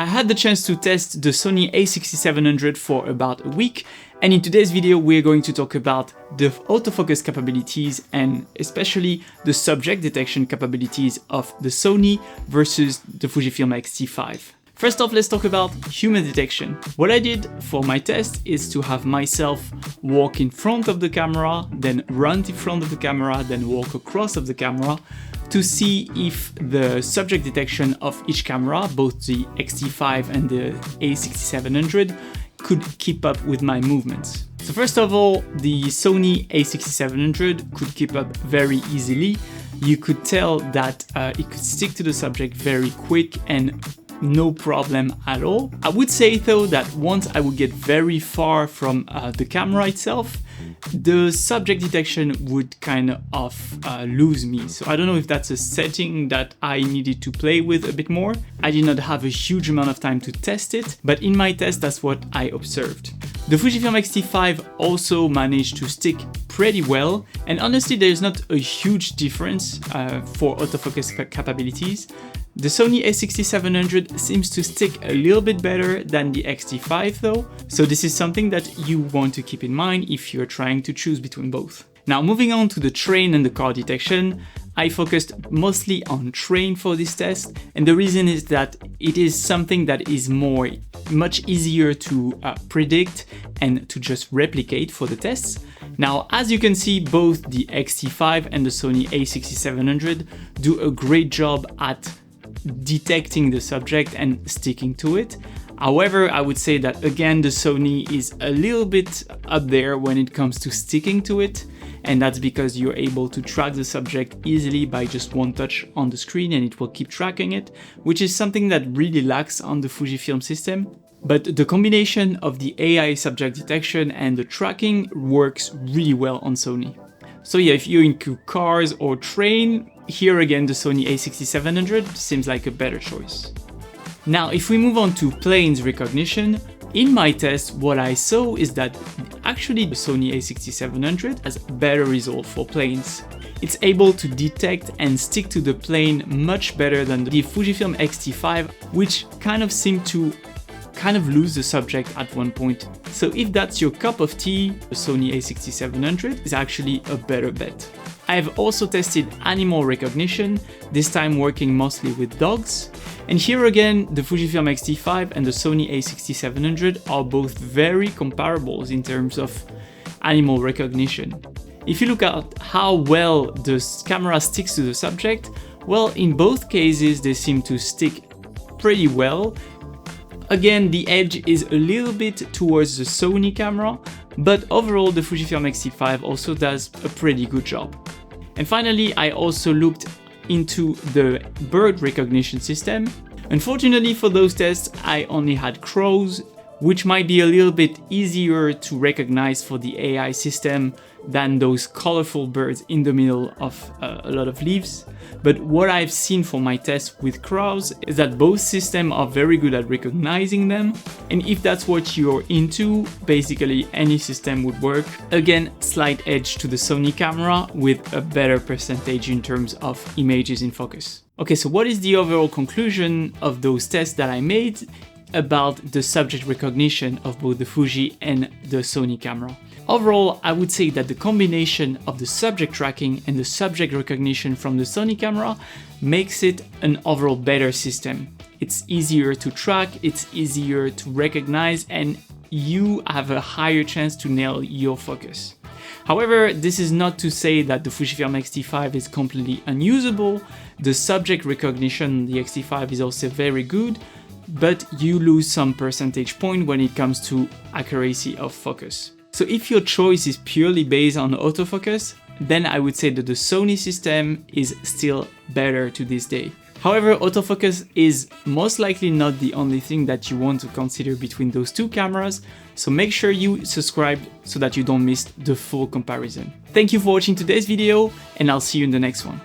I had the chance to test the Sony a6700 for about a week, and in today's video we're going to talk about the autofocus capabilities and especially the subject detection capabilities of the Sony versus the Fujifilm X-T5. First off, let's talk about human detection. What I did for my test is to have myself walk in front of the camera, then run in front of the camera, then walk across of the camera to see if the subject detection of each camera, both the X-T5 and the a6700, could keep up with my movements. So first of all, the Sony a6700 could keep up very easily. You could tell that it could stick to the subject very quick and no problem at all. I would say though that once I would get very far from the camera itself, the subject detection would kind of lose me. So I don't know if that's a setting that I needed to play with a bit more. I did not have a huge amount of time to test it, but in my test that's what I observed. The Fujifilm X-T5 also managed to stick pretty well, and honestly there's not a huge difference for autofocus capabilities. The Sony a6700 seems to stick a little bit better than the X-T5 though, so this is something that you want to keep in mind if you're trying to choose between both. Now moving on to the train and the car detection, I focused mostly on train for this test, and the reason is that it is something that is much easier to predict and to just replicate for the tests. Now, as you can see, both the X-T5 and the Sony a6700 do a great job at detecting the subject and sticking to it. However, I would say that again the Sony is a little bit up there when it comes to sticking to it, and that's because you're able to track the subject easily by just one touch on the screen and it will keep tracking it, which is something that really lacks on the Fujifilm system. But the combination of the AI subject detection and the tracking works really well on Sony. So yeah, if you're into cars or train, here again the Sony a6700 seems like a better choice. Now if we move on to planes recognition, in my test what I saw is that actually the Sony a6700 has better result for planes. It's able to detect and stick to the plane much better than the Fujifilm X-T5, which kind of seemed to lose the subject at one point. So if that's your cup of tea, the Sony a6700 is actually a better bet. I've also tested animal recognition, this time working mostly with dogs. And here again, the Fujifilm X-T5 and the Sony a6700 are both very comparables in terms of animal recognition. If you look at how well the camera sticks to the subject, well, in both cases they seem to stick pretty well. Again, the edge is a little bit towards the Sony camera, but overall the Fujifilm X-T5 also does a pretty good job. And finally, I also looked into the bird recognition system. Unfortunately for those tests, I only had crows, which might be a little bit easier to recognize for the AI system than those colorful birds in the middle of a lot of leaves. But what I've seen for my test with crows is that both systems are very good at recognizing them, and if that's what you're into, basically any system would work. Again, slight edge to the Sony camera with a better percentage in terms of images in focus. Okay, so what is the overall conclusion of those tests that I made about the subject recognition of both the Fuji and the Sony camera? Overall, I would say that the combination of the subject tracking and the subject recognition from the Sony camera makes it an overall better system. It's easier to track, it's easier to recognize, and you have a higher chance to nail your focus. However, this is not to say that the Fujifilm X-T5 is completely unusable. The subject recognition, the X-T5 is also very good, but you lose some percentage point when it comes to accuracy of focus. So if your choice is purely based on autofocus, then I would say that the Sony system is still better to this day. However, autofocus is most likely not the only thing that you want to consider between those two cameras, so make sure you subscribe so that you don't miss the full comparison. Thank you for watching today's video, and I'll see you in the next one.